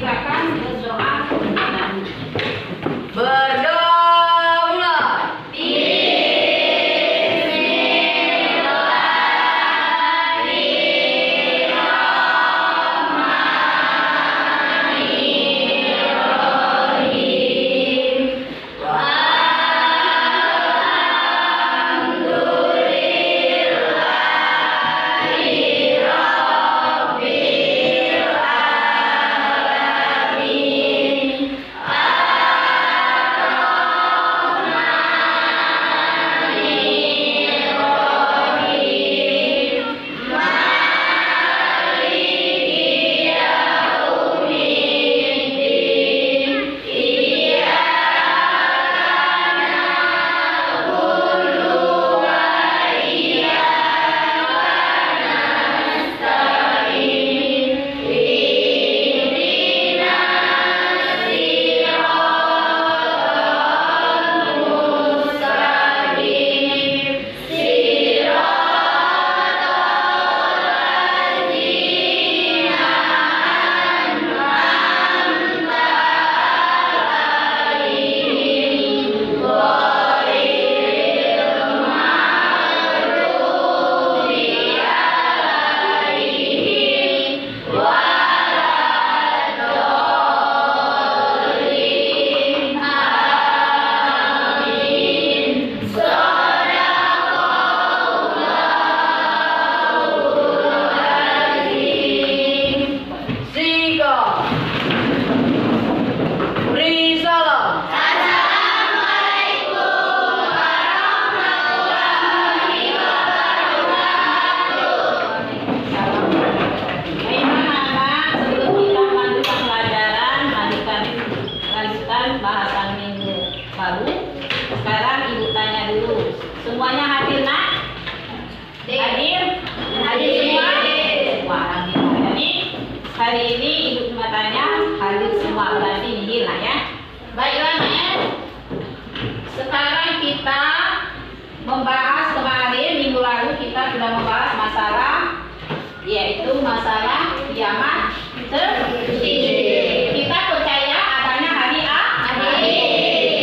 silakan berdoa. Berdoa mulai. Bahasan minggu lalu. Sekarang ibu tanya dulu. Semuanya hadir nak? Hadir? Hadir semua? Semua hadir. Jadi hari ini ibu cuma tanya hadir semua, berarti nihil lah ya. Baiklah Nek. Sekarang kita membahas kemarin minggu lalu kita sudah membahas masalah yaitu masalah kiamat terjadi. Kita percaya adanya hari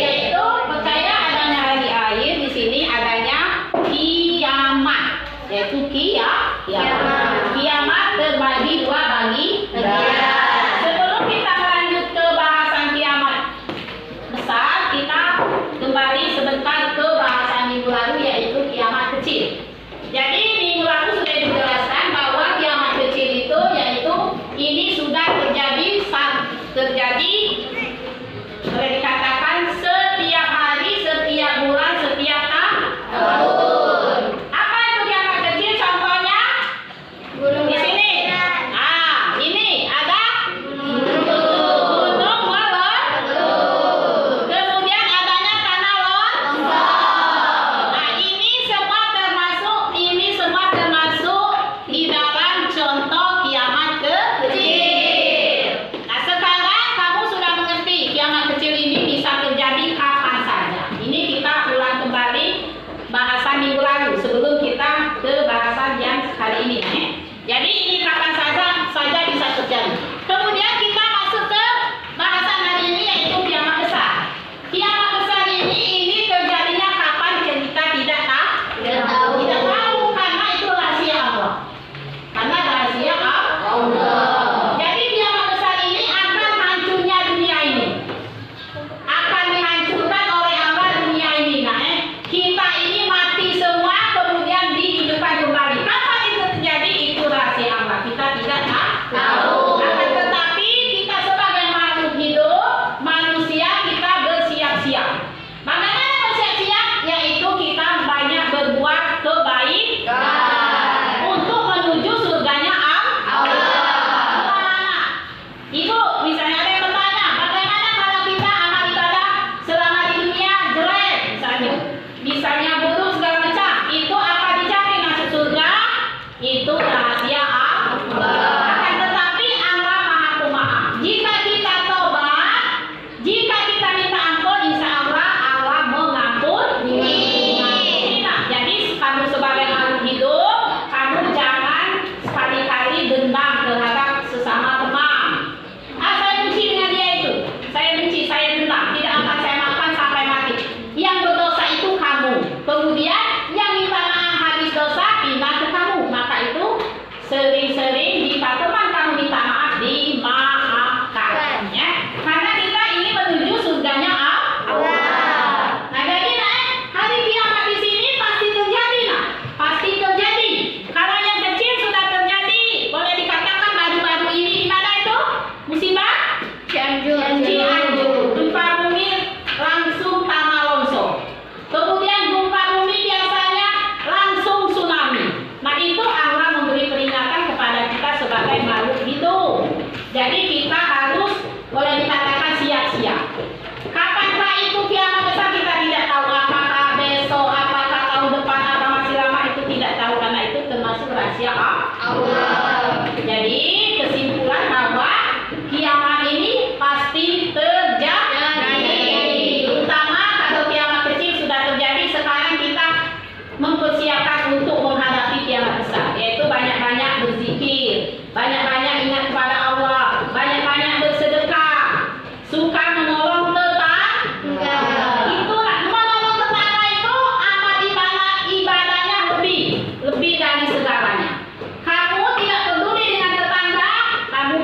yaitu percaya adanya hari akhir. Di sini adanya kiamat, yaitu kiamat. Kiamat terbagi dua bagi. Sebelum kita melanjut ke bahasan kiamat,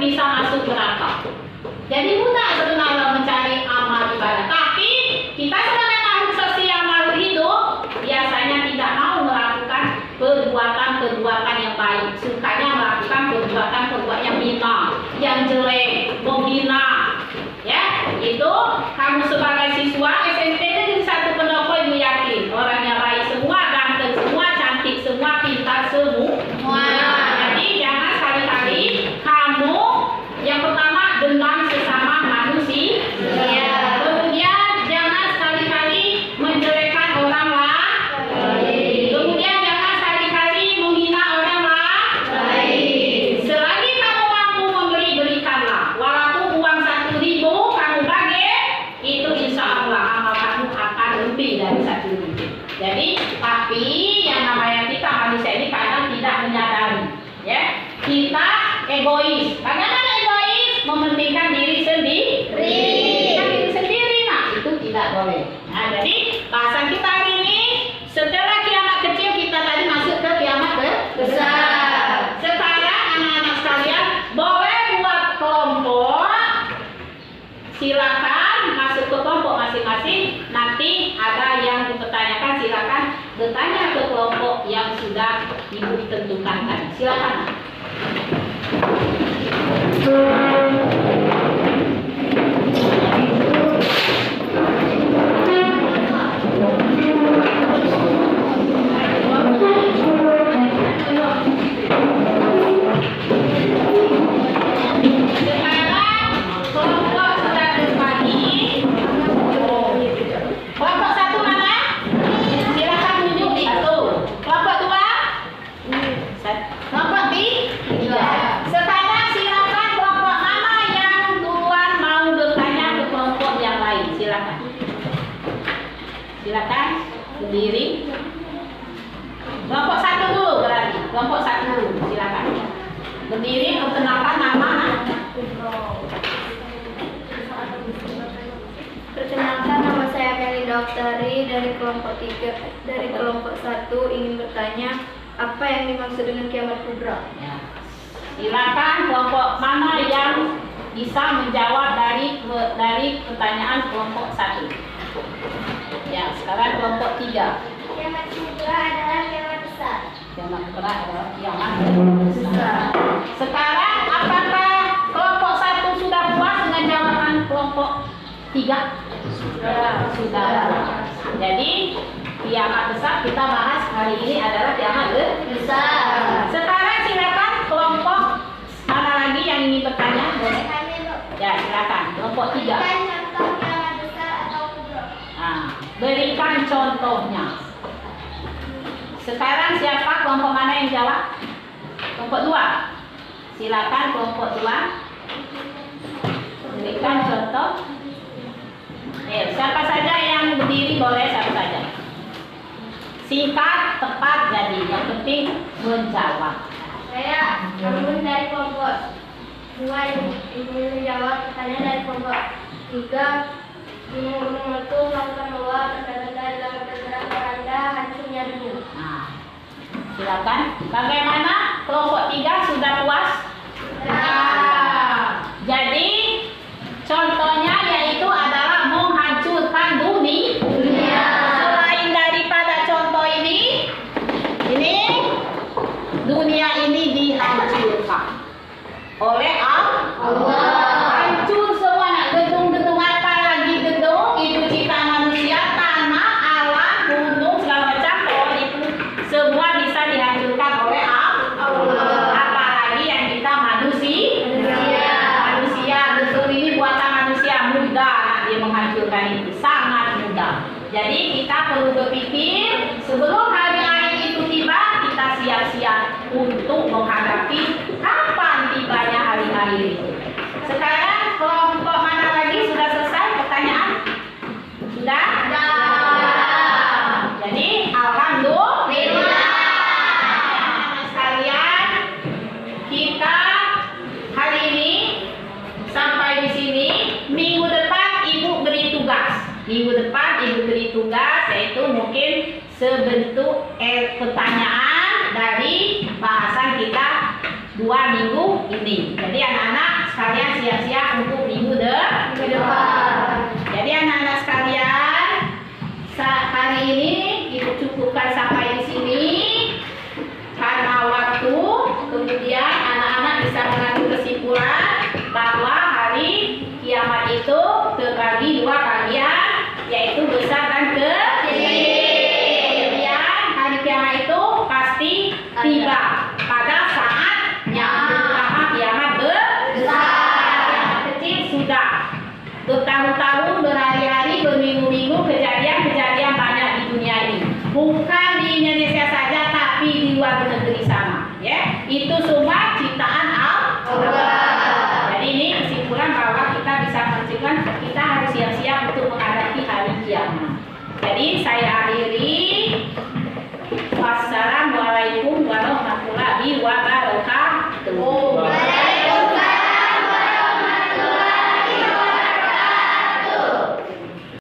bisa masuk neraka. Jadi mudah sebenarnya mencari amal ibadah. Tapi kita sebagai makhluk sosial, makhluk hidup, biasanya tidak mau melakukan perbuatan-perbuatan yang baik. Sukanya melakukan perbuatan-perbuatan yang hina, yang jelek, menghina. Ya, itu kamu sebagai siswa SMP itu satu pendopo ibu yakin orangnya baik semua, ganteng semua, cantik semua, pintar semua. Jadi jangan sekali-kali kamu yang pertama dendam sesama manusia. Kemudian jangan sekali-kali menjelekkan orang lain. Kemudian jangan sekali-kali menghina orang lain. Selagi kamu mampu memberi, berikanlah. Walaupun uang 1.000 kamu bagi, itu insya Allah amal kamu akan lebih dari 1.000. Jadi, tapi yang namanya kita manusia ini kadang tidak menyadari, ya. Kita egois. Bagaimana egois? Mementingkan diri sendiri. Diri sendiri, nah itu tidak boleh. Nah, jadi bahasan kita hari ini setelah kiamat kecil kita tadi masuk ke kiamat besar. Sekarang anak-anak sekalian boleh buat kelompok. Silakan masuk ke kelompok masing-masing. Nanti ada yang dipertanyakan, silakan bertanya ke kelompok yang sudah ibu tentukan tadi. Silakan. Kelompok 1 mana? Silakan tunjuk 1. Kelompok 2? Kelompok 3. Sekarang silakan kelompok mana yang duluan mau bertanya ke kelompok yang lain. Silakan. Silakan berdiri. Kelompok 1 dulu berarti. Kelompok 1 dulu. Silakan. Berdiri, perkenalkan nama. Perkenalkan, nama saya Melinda Oktari dari kelompok 3. Dari kelompok 1 ingin bertanya apa yang dimaksud dengan kiamat kubra? Ya. Silakan kelompok mana yang bisa menjawab dari pertanyaan kelompok 1. Ya, sekarang kelompok 3. Kiamat kubra adalah kiamat besar. Kiamat kubra adalah kiamat besar. Sekarang apakah kelompok 1 sudah puas dengan jawaban kelompok 3? Sudah. Jadi kiamat besar kita bahas hari ini adalah kiamat besar. Sekarang silakan kelompok mana lagi yang ingin bertanya? Ya, silakan kelompok 3. Berikan contoh kiamat besar atau kubra. Nah, berikan contohnya. Sekarang siapa kelompok mana yang jawab? Kelompok 2. Silakan kelompok 2. Berikan contoh. Siapa saja yang berdiri boleh siapa saja. Singkat, tepat, jadi yang penting menjawab. Saya Amun dari kelompok 2 yang ingin menjawab pertanyaan dari kelompok 3. Gunung-gunung meletus, lautan meluap, tanda-tanda dalam bergerak meranda, hancurnya dunia. Nah, silakan. Bagaimana kelompok 3 sudah puas? Jadi contohnya yaitu adalah menghancurkan dunia. Selain daripada contoh ini dunia ini dihancurkan oleh Allah. Hancur semua, nak gedung-gedung apa lagi gedung itu ciptaan manusia, tanah, alam, gunung segala macam, pokoknya itu semua bisa dihancurkan oleh Allah. Apalagi yang kita manusia betul ini buatan manusia, mudah dia menghancurkan itu, sangat mudah. Jadi kita perlu berpikir sebelum hari-hari itu tiba, kita siap-siap untuk menghadapi kapan tibanya hari-hari itu. Sekarang kelompok mana lagi sudah selesai pertanyaan? Sudah? Jadi alhamdulillah. Sekalian, kita hari ini sampai di sini. Minggu depan ibu beri tugas. Yaitu mungkin sebentuk pertanyaan dari bahasan kita 2 minggu ini. Jadi anak-anak siang-siang